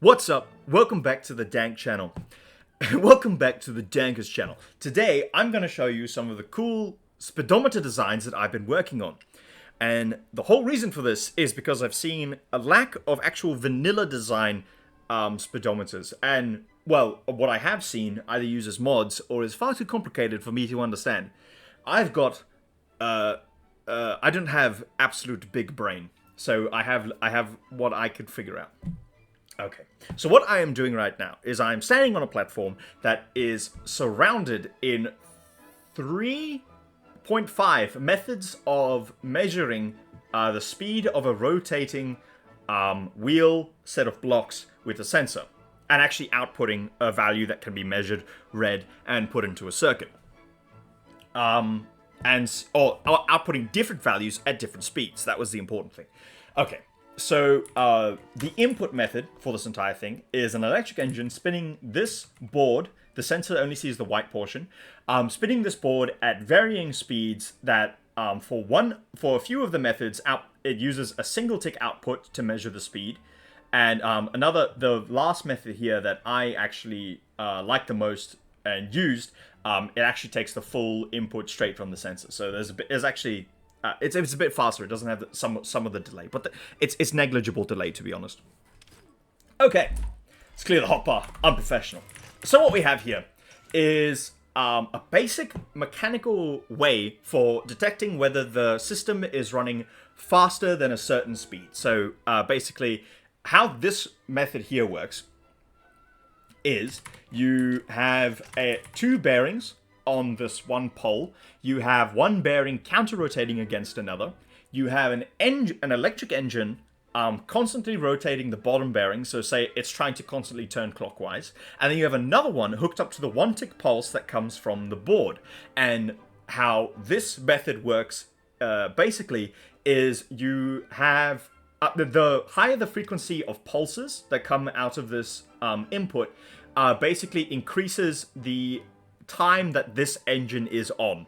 What's up? Welcome back to the Dank channel. Welcome back to the Dankers channel. Today, I'm going to show you some of the cool speedometer designs that I've been working on. And the whole reason for this is because I've seen a lack of actual vanilla design speedometers. And, well, what I have seen either uses mods or is far too complicated for me to understand. I've got, I don't have absolute big brain. So I have what I could figure out. Okay, so what I am doing right now is I'm standing on a platform that is surrounded in 3.5 methods of measuring the speed of a rotating wheel set of blocks with a sensor, and actually outputting a value that can be measured, read, and put into a circuit. Or outputting different values at different speeds. That was the important thing. Okay. So, the input method for this entire thing is an electric engine spinning this board. The sensor only sees the white portion. Spinning this board at varying speeds that, for a few of the methods, it uses a single tick output to measure the speed. And the last method here that I actually like the most and used, it actually takes the full input straight from the sensor. So there's actually... it's a bit faster. It doesn't have some of the delay, but it's negligible delay, to be honest. Okay, let's clear the hotbar. Unprofessional. So what we have here is a basic mechanical way for detecting whether the system is running faster than a certain speed. So basically, how this method here works is you have two bearings on this one pole. You have one bearing counter-rotating against another. You have an electric engine constantly rotating the bottom bearing, so say it's trying to constantly turn clockwise. And then you have another one hooked up to the one-tick pulse that comes from the board. And how this method works, basically, is you have... the higher the frequency of pulses that come out of this input, basically increases the time that this engine is on.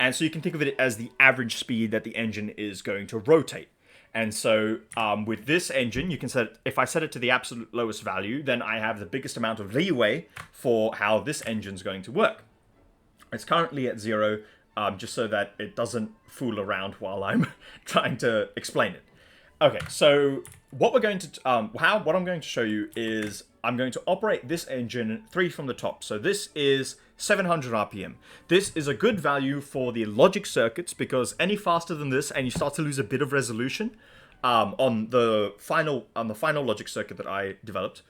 And so you can think of it as the average speed that the engine is going to rotate. And so with this engine, you can set, if I set it to the absolute lowest value, then I have the biggest amount of leeway for how this engine's going to work. It's currently at 0, just so that it doesn't fool around while I'm trying to explain it. Okay, so what we're going to what I'm going to show you is I'm going to operate this engine 3 from the top. So this is 700 RPM. This is a good value for the logic circuits, because any faster than this and you start to lose a bit of resolution on the final logic circuit that I developed.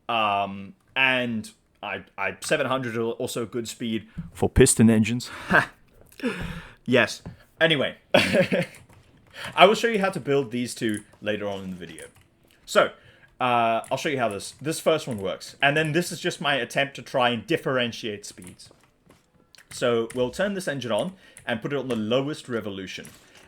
And 700 is also a good speed for piston engines. Yes. Anyway, I will show you how to build these two later on in the video. So, I'll show you how this first one works. And then this is just my attempt to try and differentiate speeds. So, we'll turn this engine on and put it on the lowest revolution.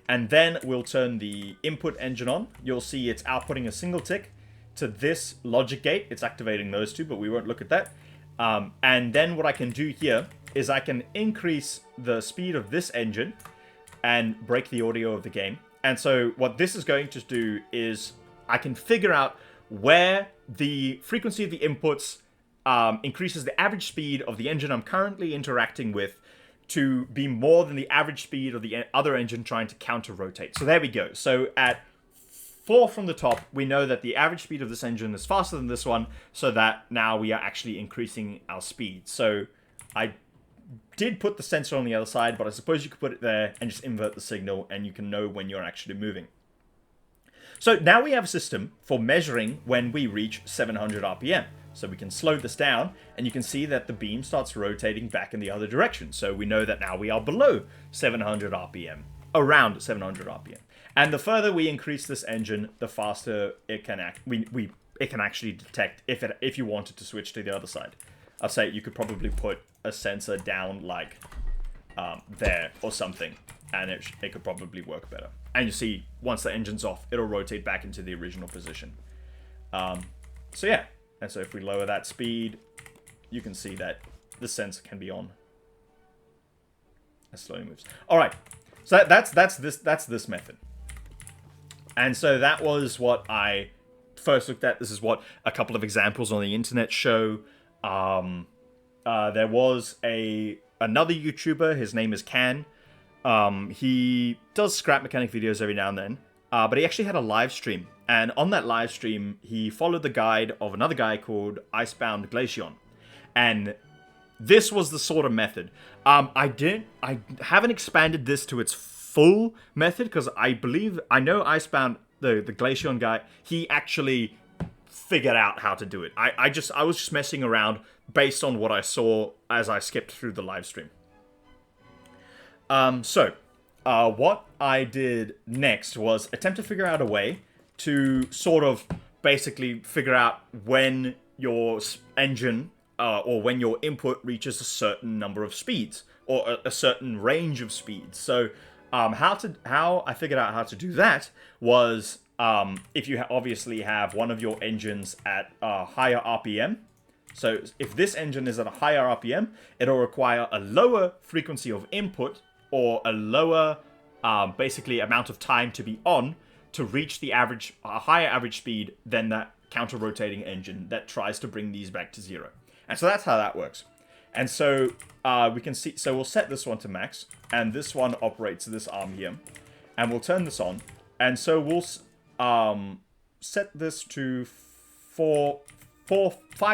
And then we'll turn the input engine on. You'll see it's outputting a single tick to this logic gate. It's activating those two, but we won't look at that. And then what I can do here is I can increase the speed of this engine and break the audio of the game. And so what this is going to do is I can figure out where the frequency of the inputs increases the average speed of the engine I'm currently interacting with to be more than the average speed of the other engine trying to counter-rotate. So there we go. So at 4 from the top, we know that the average speed of this engine is faster than this one, so that now we are actually increasing our speed. So I did put the sensor on the other side, but I suppose you could put it there and just invert the signal, and you can know when you're actually moving. So now we have a system for measuring when we reach 700 RPM. So we can slow this down, and you can see that the beam starts rotating back in the other direction. So we know that now we are below 700 RPM, around 700 RPM. And the further we increase this engine, the faster it can it can actually detect if you wanted to switch to the other side. I'd say you could probably put a sensor down like there or something, and it could probably work better. And you see, once the engine's off, it'll rotate back into the original position. So yeah, and so if we lower that speed, you can see that the sensor can be on as slowly moves. All right, so that's this method. And so that was what I first looked at. This is what a couple of examples on the internet show. There was another YouTuber. His name is Can. He does scrap mechanic videos every now and then. But he actually had a live stream. And on that live stream, he followed the guide of another guy called Icebound Glacion. And this was the sort of method. I haven't expanded this to its full method, because I know Icebound, the Glacion guy, he actually figured out how to do it. I was just messing around based on what I saw as I skipped through the live stream. What I did next was attempt to figure out a way to sort of basically figure out when your engine or when your input reaches a certain number of speeds or a certain range of speeds. So how I figured out how to do that was if you obviously have one of your engines at a higher RPM. So if this engine is at a higher RPM, it'll require a lower frequency of input or a lower basically amount of time to be on to reach the average, a higher average speed than that counter-rotating engine that tries to bring these back to zero. And so that's how that works. And so we can see, so we'll set this one to max, and this one operates this arm here, and we'll turn this on. And so we'll set this to 5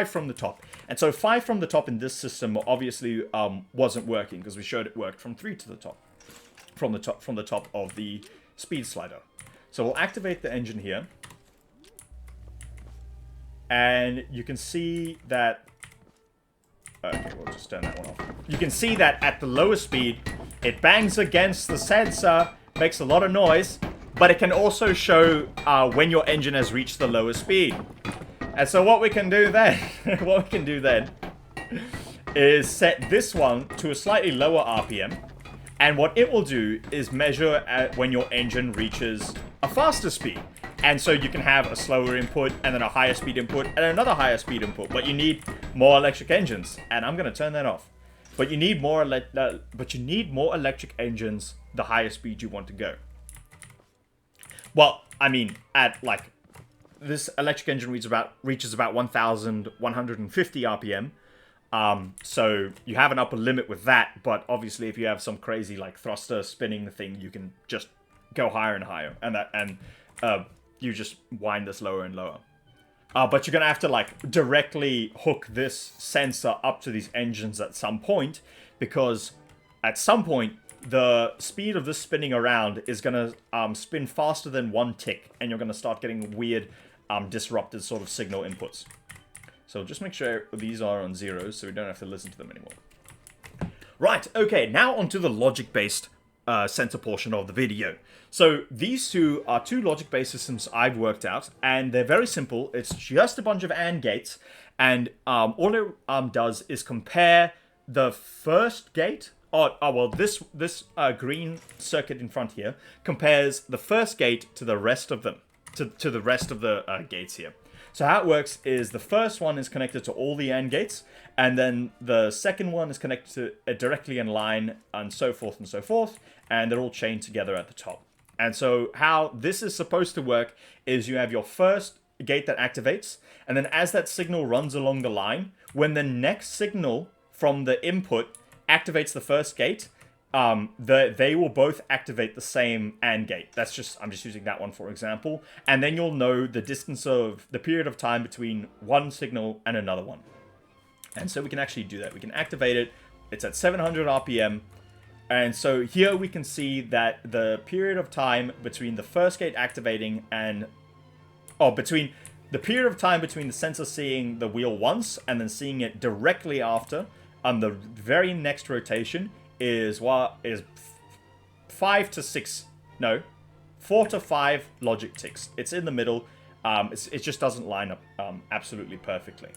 from the top. And so 5 from the top in this system obviously wasn't working, because we showed it worked from 3 to the top. From the top of the speed slider. So we'll activate the engine here. And you can see that... Okay, we'll just turn that one off. You can see that at the lowest speed, it bangs against the sensor, makes a lot of noise, but it can also show when your engine has reached the lowest speed. And so what we can do then, is set this one to a slightly lower RPM. And what it will do is measure when your engine reaches a faster speed. And so you can have a slower input, and then a higher speed input, and another higher speed input. But you need more electric engines. And I'm going to turn that off. But you need more electric engines the higher speed you want to go. Well, I mean, at like... This electric engine reaches about 1,150 RPM. So you have an upper limit with that, but obviously if you have some crazy like thruster spinning thing, you can just go higher and higher, and you just wind this lower and lower. But you're gonna have to like directly hook this sensor up to these engines at some point, because at some point the speed of this spinning around is gonna spin faster than 1 tick, and you're gonna start getting weird disrupted sort of signal inputs. So just make sure these are on zeros so we don't have to listen to them anymore. Right, okay, now onto the logic-based sensor portion of the video. So these two are 2 logic-based systems I've worked out, and they're very simple. It's just a bunch of AND gates, and all it does is compare the first gate. This green circuit in front here compares the first gate to the rest of them, to the rest of the gates here. So how it works is the first one is connected to all the AND gates, and then the second one is connected to directly in line, and so forth, and they're all chained together at the top. And so how this is supposed to work is you have your first gate that activates, and then as that signal runs along the line, when the next signal from the input activates the first gate, they will both activate the same AND gate. I'm just using that one for example. And then you'll know the distance of the period of time between one signal and another one. And so we can actually do that. We can activate it. It's at 700 RPM. And so here we can see that the period of time between the first gate activating and... between the period of time between the sensor seeing the wheel once and then seeing it directly after on the very next rotation is 4 to 5 logic ticks. It's in the middle. It just doesn't line up absolutely perfectly.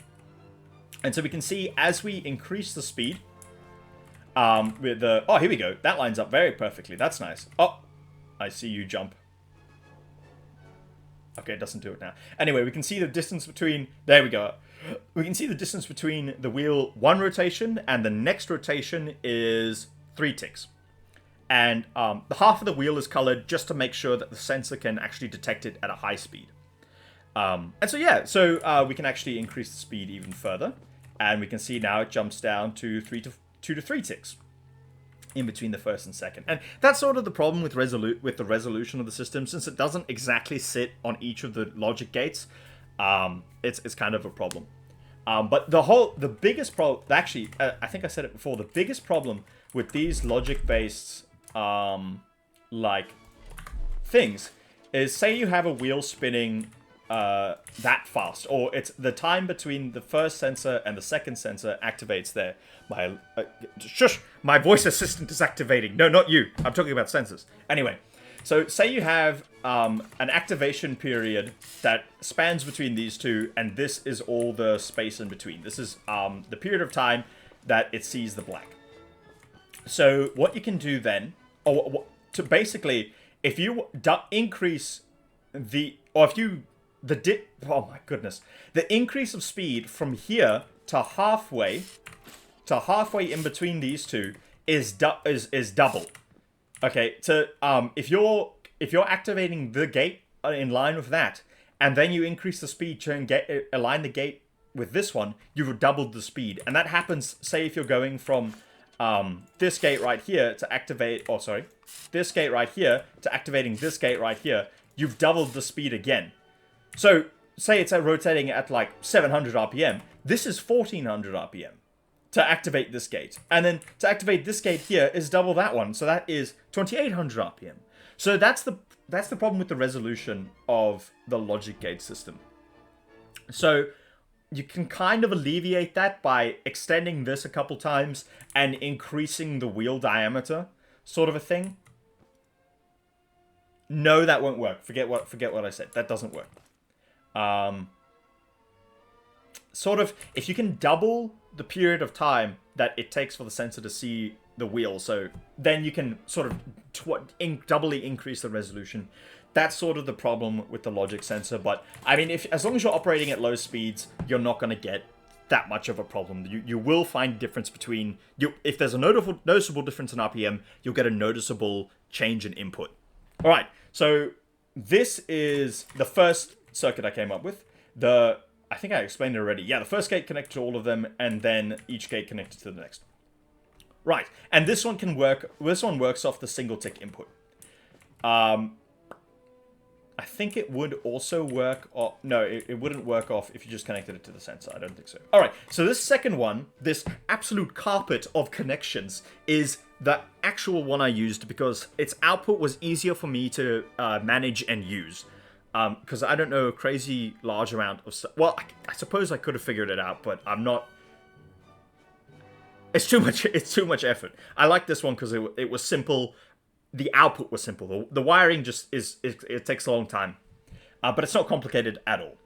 And so we can see as we increase the speed with the... Oh, here we go. That lines up very perfectly. That's nice. Oh, I see you jump. Okay, it doesn't do it now. Anyway, we can see the distance between... There we go. We can see the distance between the wheel one rotation and the next rotation is 3 ticks. And the half of the wheel is colored just to make sure that the sensor can actually detect it at a high speed. And so yeah, so we can actually increase the speed even further, and we can see now it jumps down to 2 to 3 ticks in between the first and second. And that's sort of the problem with the resolution of the system, since it doesn't exactly sit on each of the logic gates. It's kind of a problem. But the biggest problem, actually, I think I said it before, the biggest problem with these logic-based, like, things is, say you have a wheel spinning that fast, or it's the time between the first sensor and the second sensor activates there. Shush! My voice assistant is activating. No, not you. I'm talking about sensors. Anyway, so say you have an activation period that spans between these two, and this is all the space in between. This is the period of time that it sees the black. So what you can do then, or to basically, if you increase the, or if you oh my goodness, the increase of speed from here to halfway in between these two is double. Okay, so if you're activating the gate in line with that, and then you increase the speed to align the gate with this one, you've doubled the speed. And that happens, say, if you're going from this gate right here to activate, this gate right here to activating this gate right here, you've doubled the speed again. So, say it's rotating at like 700 RPM, this is 1400 RPM to activate this gate. And then to activate this gate here is double that one, so that is 2800 RPM. So that's the problem with the resolution of the logic gate system. So you can kind of alleviate that by extending this a couple times and increasing the wheel diameter, sort of a thing. No, that won't work. Forget what I said. That doesn't work. Sort of, if you can double the period of time that it takes for the sensor to see the wheel, so then you can sort of doubly increase the resolution. That's sort of the problem with the logic sensor. But I mean, as long as you're operating at low speeds, you're not going to get that much of a problem. You will find difference between if there's a noticeable difference in RPM, you'll get a noticeable change in input. All right, so this is the first circuit I came up with. I think I explained it already. Yeah, the first gate connected to all of them, and then each gate connected to the next. Right, and this one can work. This one works off the single tick input. I think it would also work off... No, it wouldn't work off if you just connected it to the sensor. I don't think so. All right, so this second one, this absolute carpet of connections, is the actual one I used because its output was easier for me to manage and use. Because I don't know a crazy large amount of stuff. Well, I suppose I could have figured it out, but I'm not... It's too much effort. I like this one because it was simple. The output was simple. The wiring just it takes a long time. But it's not complicated at all.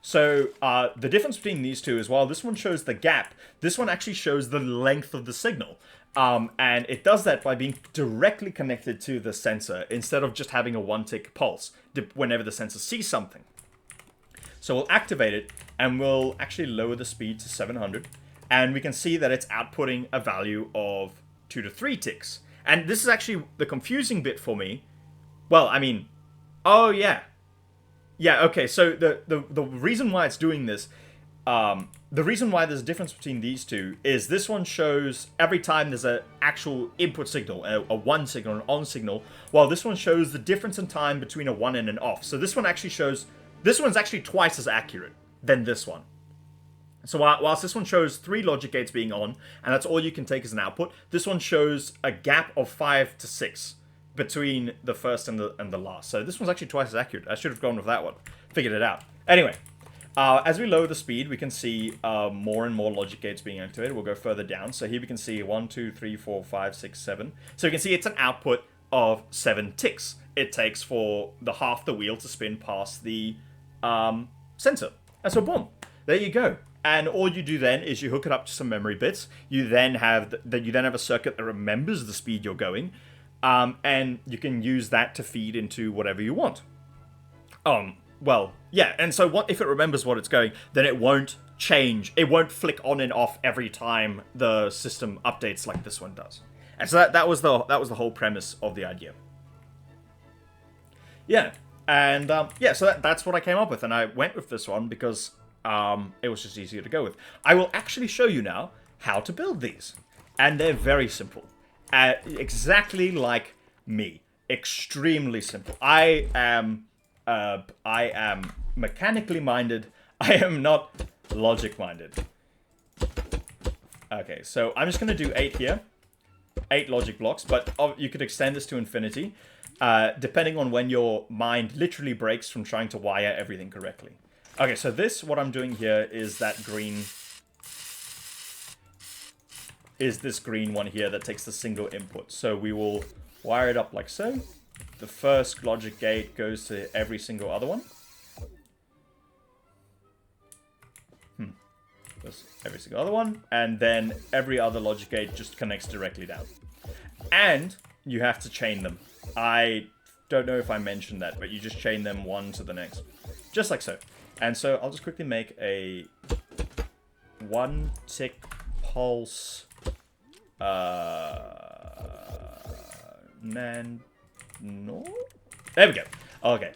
So the difference between these two is, while this one shows the gap, this one actually shows the length of the signal. And it does that by being directly connected to the sensor instead of just having a one-tick pulse whenever the sensor sees something. So we'll activate it, and we'll actually lower the speed to 700. And we can see that it's outputting a value of 2 to 3 ticks. And this is actually the confusing bit for me. Well, I mean, oh yeah. Yeah, okay, so the reason why it's doing this, the reason why there's a difference between these two is this one shows every time there's an actual input signal, a 1 signal, an on signal, while this one shows the difference in time between a 1 and an off. So this one actually shows, this one's actually twice as accurate than this one. So whilst this one shows 3 logic gates being on, and that's all you can take as an output, this one shows a gap of 5 to 6 between the first and the last. So this one's actually twice as accurate. I should have gone with that one. Figured it out. Anyway, as we lower the speed, we can see more and more logic gates being activated. We'll go further down. So here we can see 1, 2, 3, 4, 5, 6, 7. So you can see it's an output of 7 ticks it takes for the half the wheel to spin past the sensor. And so boom, there you go. And all you do then is you hook it up to some memory bits. You then have a circuit that remembers the speed you're going, and you can use that to feed into whatever you want. Well, yeah. And so what if it remembers what it's going? Then it won't change. It won't flick on and off every time the system updates like this one does. And so that was the whole premise of the idea. Yeah. And yeah, so that's what I came up with, and I went with this one because it was just easier to go with. I will actually show you now how to build these, and they're very simple, exactly like me, extremely simple. I am mechanically minded. I am not logic minded. Okay, so I'm just gonna do 8 here, 8 logic blocks, but you could extend this to infinity. Depending on when your mind literally breaks from trying to wire everything correctly. Okay, so what I'm doing here is that green... is this green one here that takes the single input. So we will wire it up like so. The first logic gate goes to every single other one. Goes every single other one. And then every other logic gate just connects directly down. And you have to chain them. I don't know if I mentioned that, but you just chain them one to the next. Just like so. And so I'll just quickly make a 1 tick pulse no? There we go. Okay.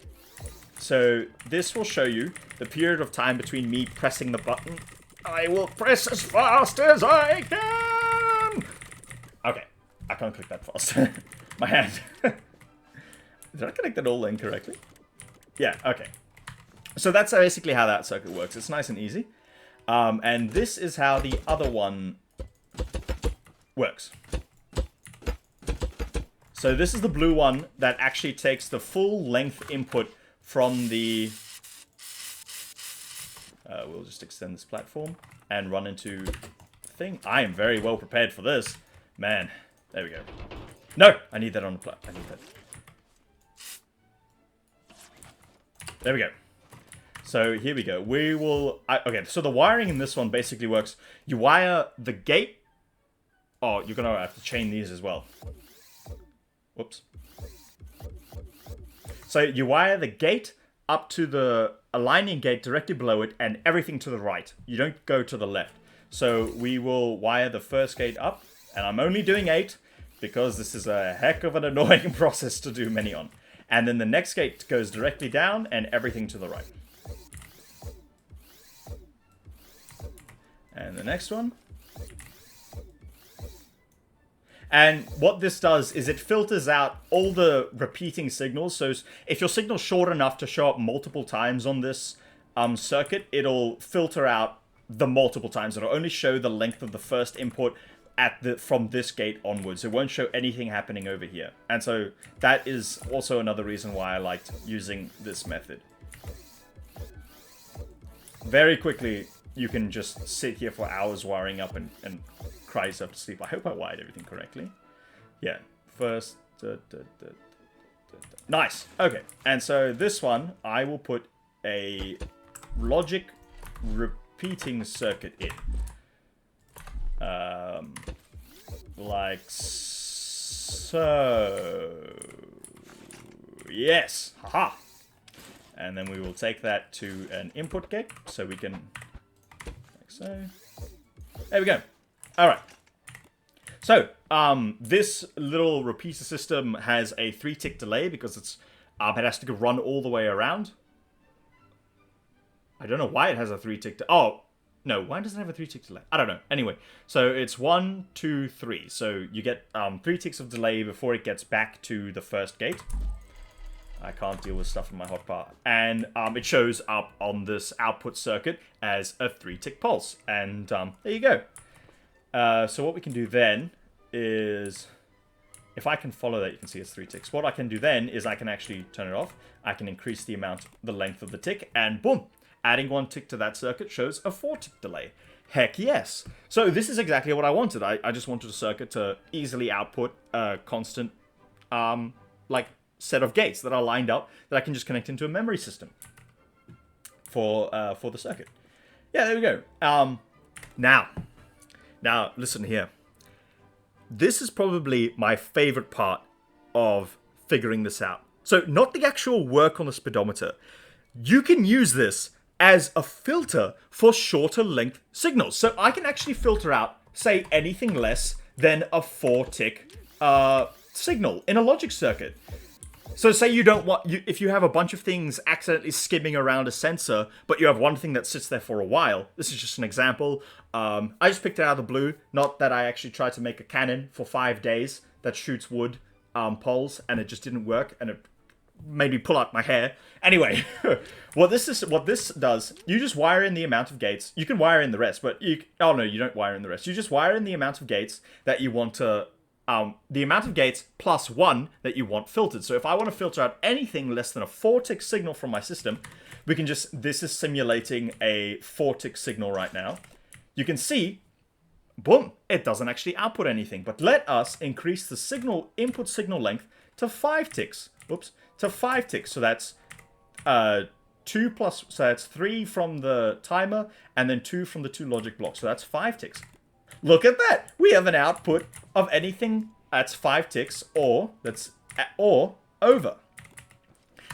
So this will show you the period of time between me pressing the button. I will press as fast as I can! Okay. I can't click that fast. My hand. Did I connect that all in correctly? Yeah, okay. So that's basically how that circuit works. It's nice and easy. And this is how the other one works. So this is the blue one that actually takes the full length input from the... we'll just extend this platform and run into the thing. I am very well prepared for this. Man, there we go. No, I need that on the platform. I need that. There we go. So here we go. We will... okay, so the wiring in this one basically works. You wire the gate. Oh, you're going to have to chain these as well. Whoops. So you wire the gate up to the aligning gate directly below it and everything to the right. You don't go to the left. So we will wire the first gate up. And I'm only doing 8 because this is a heck of an annoying process to do many on. And then the next gate goes directly down and everything to the right. And the next one. And what this does is it filters out all the repeating signals. So if your signal's short enough to show up multiple times on this circuit, it'll filter out the multiple times. It'll only show the length of the first input from this gate onwards. It won't show anything happening over here. And so that is also another reason why I liked using this method. Very quickly, you can just sit here for hours wiring up and cry yourself to sleep. I hope I wired everything correctly. Yeah, first... Nice! Okay, and so this one, I will put a logic repeating circuit in. Like so. Yes! Haha! And then we will take that to an input gate, so we can... like so. There we go. Alright. So, this little repeater system has a 3-tick delay because it has to run all the way around. I don't know why it has a 3-tick delay. Oh, no, why does it have a 3-tick delay? I don't know. Anyway, so it's 1, 2, 3. So you get 3 ticks of delay before it gets back to the first gate. I can't deal with stuff in my hotbar. And it shows up on this output circuit as a 3-tick pulse. And there you go. So what we can do then is, if I can follow that, you can see it's 3 ticks. What I can do then is I can actually turn it off. I can increase the length of the tick, and boom! Adding 1 tick to that circuit shows a 4-tick delay. Heck yes! So this is exactly what I wanted. I just wanted a circuit to easily output a constant, set of gates that are lined up that I can just connect into a memory system for the circuit. Yeah, there we go. Now, listen here. This is probably my favorite part of figuring this out. So, not the actual work on the speedometer. You can use this as a filter for shorter length signals. So, I can actually filter out, say, anything less than a 4-tick signal in a logic circuit. So say you don't want if you have a bunch of things accidentally skimming around a sensor, but you have one thing that sits there for a while. This is just an example. I just picked it out of the blue. Not that I actually tried to make a cannon for 5 days that shoots wood poles, and it just didn't work, and it made me pull out my hair. Anyway, what this does, you just wire in the amount of gates. You can wire in the rest, but you don't wire in the rest. You just wire in the amount of gates that you want to. The amount of gates plus 1 that you want filtered. So if I want to filter out anything less than a 4-tick signal from my system, we can just, this is simulating a 4-tick signal right now. You can see, boom, it doesn't actually output anything. But let us increase the input signal length to 5 ticks. Oops, to 5 ticks. So that's 2 plus, so that's 3 from the timer, and then 2 from the 2 logic blocks. So that's 5 ticks. Look at that! We have an output of anything that's 5 ticks or over.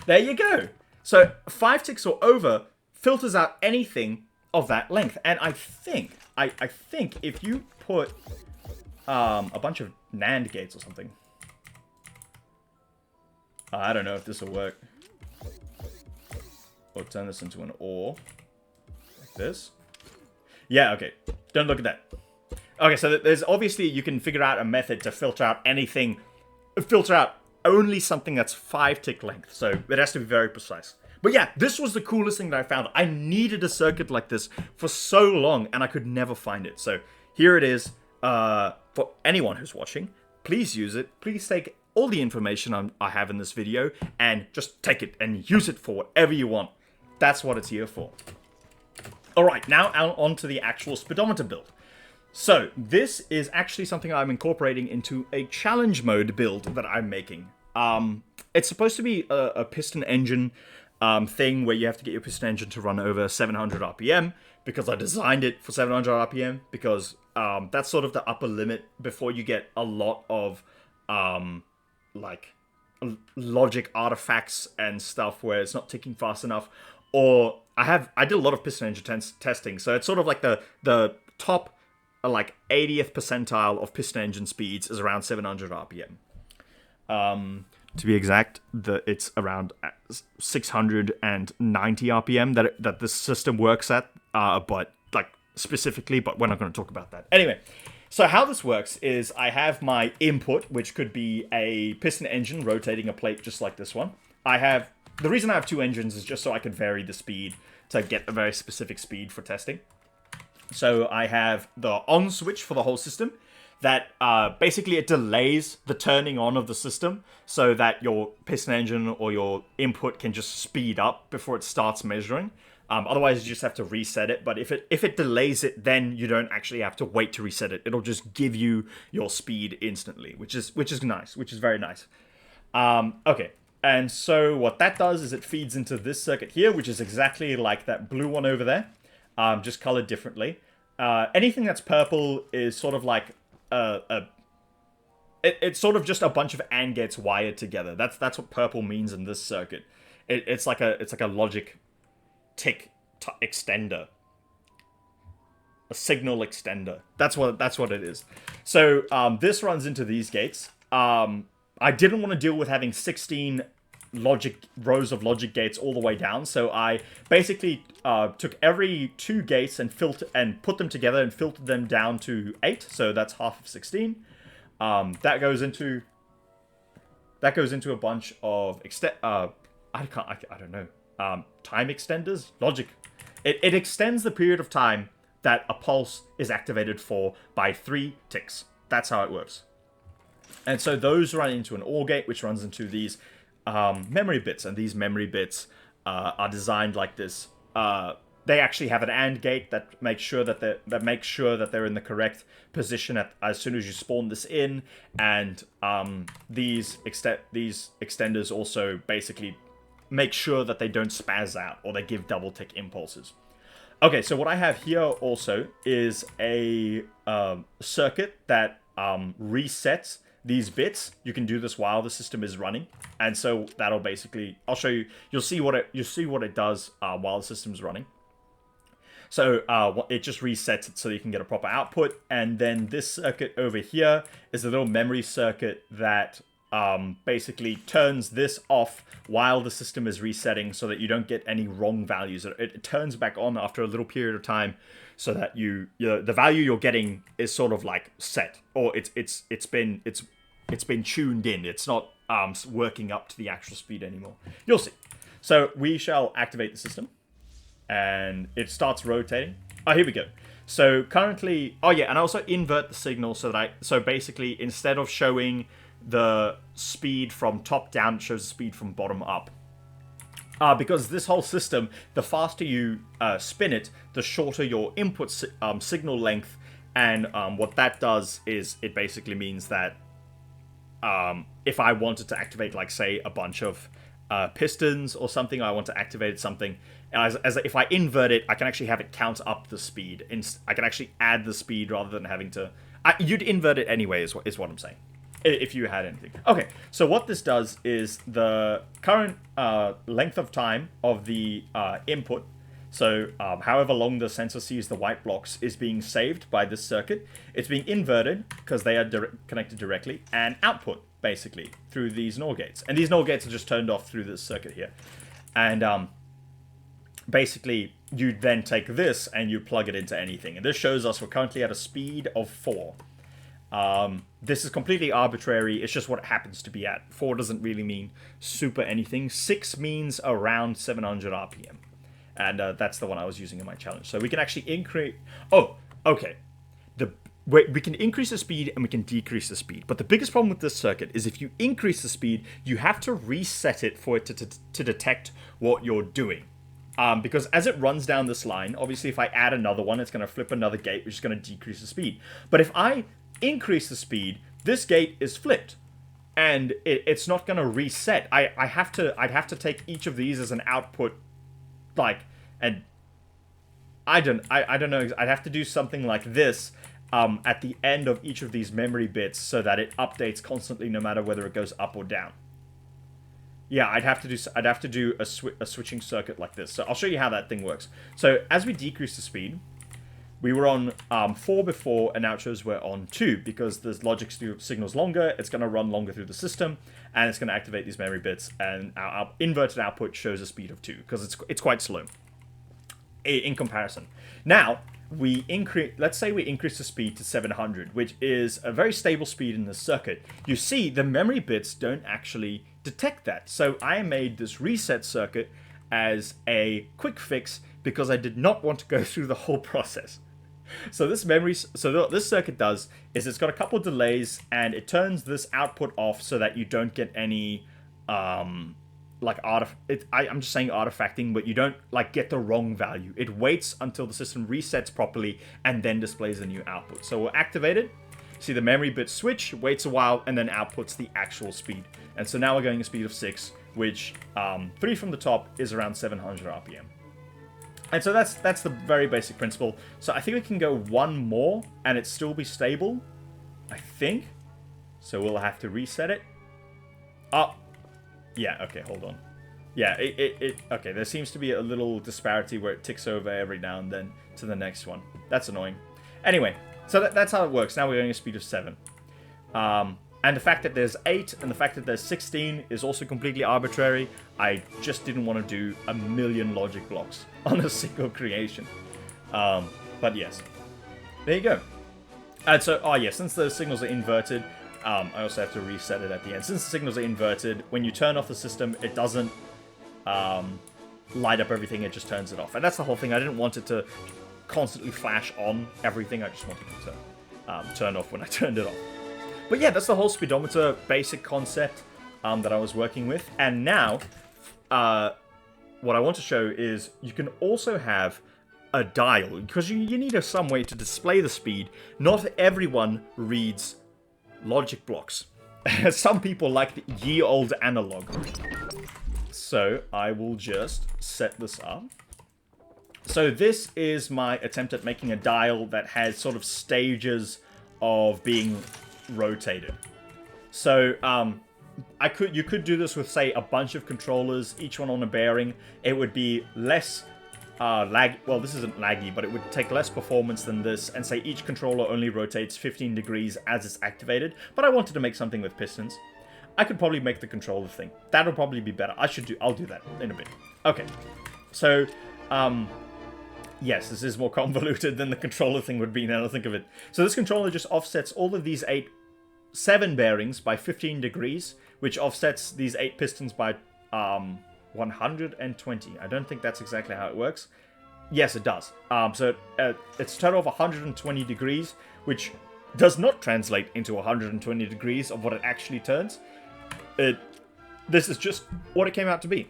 There you go. So 5 ticks or over filters out anything of that length. And I think if you put a bunch of NAND gates or something, I don't know if this will work. Or turn this into an OR like this. Yeah, okay. Don't look at that. Okay, so there's obviously, you can figure out a method to filter out anything, filter out only something that's 5-tick length. So it has to be very precise. But yeah, this was the coolest thing that I found. I needed a circuit like this for so long, and I could never find it. So here it is. For anyone who's watching, please use it. Please take all the information I have in this video and just take it and use it for whatever you want. That's what it's here for. Alright, now on to the actual speedometer build. So, this is actually something I'm incorporating into a challenge mode build that I'm making. It's supposed to be a piston engine thing where you have to get your piston engine to run over 700 RPM, because I designed it for 700 RPM, because that's sort of the upper limit before you get a lot of like logic artifacts and stuff where it's not ticking fast enough. Or I did a lot of piston engine testing, so it's sort of like the top like 80th percentile of piston engine speeds is around 700 RPM. To be exact, it's around 690 RPM that the system works at, but like specifically, but we're not going to talk about that. Anyway, so how this works is I have my input, which could be a piston engine rotating a plate just like this one. The reason I have 2 engines is just so I can vary the speed to get a very specific speed for testing. So I have the on switch for the whole system that basically it delays the turning on of the system so that your piston engine or your input can just speed up before it starts measuring. Otherwise, you just have to reset it. But if it delays it, then you don't actually have to wait to reset it. It'll just give you your speed instantly, which is nice, which is very nice. Okay. And so what that does is it feeds into this circuit here, which is exactly like that blue one over there. Just colored differently. Anything that's purple is sort of like it's sort of just a bunch of AND gates wired together. That's what purple means in this circuit. It's like a logic tick extender, a signal extender. That's what it is. So this runs into these gates. I didn't want to deal with having 16 rows of logic gates all the way down, so I basically took every 2 gates and put them together and filtered them down to 8, so that's half of 16. That goes into a bunch of time extenders, logic. It extends the period of time that a pulse is activated for by 3 ticks. That's how it works. And so those run into an OR gate, which runs into these memory bits, and these memory bits are designed like this. They actually have an AND gate that makes sure that they're in the correct position as soon as you spawn this in, and these extenders also basically make sure that they don't spaz out or they give double tick impulses. Okay, so what I have here also is a circuit that resets these bits. You can do this while the system is running, and so that'll basically, I'll show you. You'll see what it does while the system's running. So it just resets it so you can get a proper output. And then this circuit over here is a little memory circuit that basically turns this off while the system is resetting so that you don't get any wrong values. It turns back on after a little period of time so that the value you're getting is sort of like set, or it's been tuned in. It's not working up to the actual speed anymore. You'll see. So we shall activate the system, and it starts rotating. Oh, here we go. So currently, oh yeah, and I also invert the signal so basically instead of showing the speed from top down, it shows the speed from bottom up. Because this whole system, the faster you spin it, the shorter your input signal length, and what that does is it basically means that if I wanted to activate, like, say, a bunch of pistons or something, I want to activate something, as if I invert it, I can actually have it count up the speed. I can actually add the speed rather than having to... you'd invert it anyway, is what I'm saying, if you had anything. Okay, so what this does is the current length of time of the input, so however long the sensor sees the white blocks, is being saved by this circuit. It's being inverted because they are connected directly, and output basically through these NOR gates. And these NOR gates are just turned off through this circuit here. And basically you then take this and you plug it into anything. And this shows us we're currently at a speed of 4. This is completely arbitrary. It's just what it happens to be at. 4 doesn't really mean super anything. 6 means around 700 RPM. And that's the one I was using in my challenge. So we can actually increase... Oh, okay. We can increase the speed and we can decrease the speed. But the biggest problem with this circuit is if you increase the speed, you have to reset it for it to detect what you're doing. Because as it runs down this line, obviously if I add another one, it's going to flip another gate, which is going to decrease the speed. But if I increase the speed, this gate is flipped. And it's not going to reset. I'd have to take each of these as an output, like, and I don't know. I'd have to do something like this at the end of each of these memory bits so that it updates constantly no matter whether it goes up or down. Yeah, I'd have to do a switching circuit like this. So I'll show you how that thing works. So as we decrease the speed, we were on 4 before, and now it shows we're on 2 because the logic signal's longer. It's going to run longer through the system, and it's going to activate these memory bits. And our inverted output shows a speed of 2 because it's quite slow in comparison. Now let's say we increase the speed to 700, which is a very stable speed in this circuit. You see, the memory bits don't actually detect that. So I made this reset circuit as a quick fix because I did not want to go through the whole process. So this this circuit does is it's got a couple of delays, and it turns this output off so that you don't get any I'm just saying artifacting, but you don't like get the wrong value. It waits until the system resets properly and then displays a new output. So we'll activate it. See the memory bit switch, waits a while, and then outputs the actual speed. And so now we're going a speed of 6, which 3 from the top is around 700 RPM. And so that's the very basic principle. So I think we can go one more and it still be stable, I think. So we'll have to reset it. Oh, yeah, okay, hold on. Yeah, okay, there seems to be a little disparity where it ticks over every now and then to the next one. That's annoying. Anyway, so that's how it works. Now we're going a speed of 7. And the fact that there's 8 and the fact that there's 16 is also completely arbitrary. I just didn't want to do a million logic blocks on a single creation. But yes, there you go. And so, oh yeah, since the signals are inverted, I also have to reset it at the end. Since the signals are inverted, when you turn off the system, it doesn't light up everything, it just turns it off. And that's the whole thing. I didn't want it to constantly flash on everything. I just wanted it to turn off when I turned it off. But yeah, that's the whole speedometer basic concept that I was working with. And now, what I want to show is you can also have a dial, because you need some way to display the speed. Not everyone reads logic blocks. Some people like the ye old analog. So I will just set this up. So this is my attempt at making a dial that has sort of stages of being rotated. So you could do this with, say, a bunch of controllers, each one on a bearing. It would be less well, this isn't laggy, but it would take less performance than this, and say each controller only rotates 15 degrees as it's activated, but I wanted to make something with pistons. I could probably make the controller thing. That'll probably be better. I'll do that in a bit. Okay. So, yes, this is more convoluted than the controller thing would be now that I think of it. So this controller just offsets all of these 7 bearings by 15 degrees, which offsets these 8 pistons by 120. I don't think that's exactly how it works. Yes, it does. So it's a total of 120 degrees, which does not translate into 120 degrees of what it actually turns. This is just what it came out to be.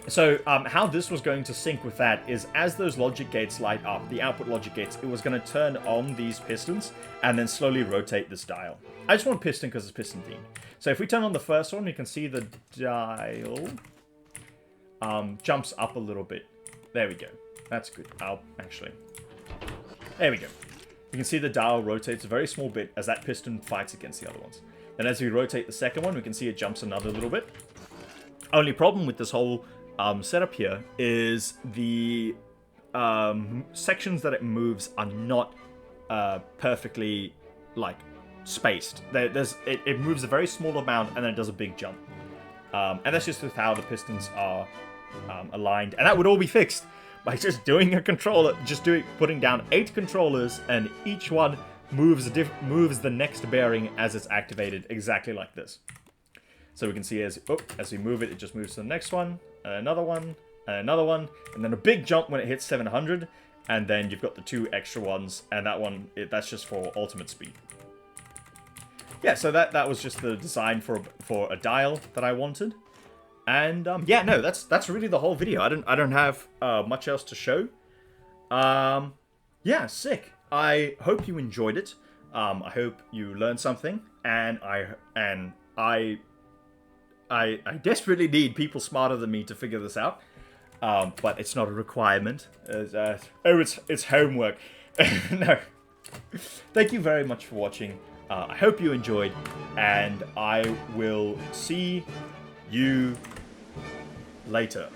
So how this was going to sync with that is as those logic gates light up, the output logic gates, it was going to turn on these pistons and then slowly rotate this dial. I just want piston because it's piston themed. So if we turn on the first one, you can see the dial jumps up a little bit. There we go. That's good. There we go. You can see the dial rotates a very small bit as that piston fights against the other ones. Then as we rotate the second one, we can see it jumps another little bit. Only problem with this whole setup here is the sections that it moves are not perfectly like spaced. It moves a very small amount and then it does a big jump. And that's just with how the pistons are aligned. And that would all be fixed by just doing a controller, putting down 8 controllers, and each one moves the next bearing as it's activated, exactly like this. So we can see as we move it, it just moves to the next one, another one, and then a big jump when it hits 700, and then you've got the 2 extra ones, and that one, that's just for ultimate speed. Yeah, so that was just the design for a dial that I wanted. And yeah, no, that's really the whole video. I don't have much else to show. Yeah, sick. I hope you enjoyed it. I hope you learned something, and I desperately need people smarter than me to figure this out. But it's not a requirement. It's homework. No. Thank you very much for watching. I hope you enjoyed, and I will see you later.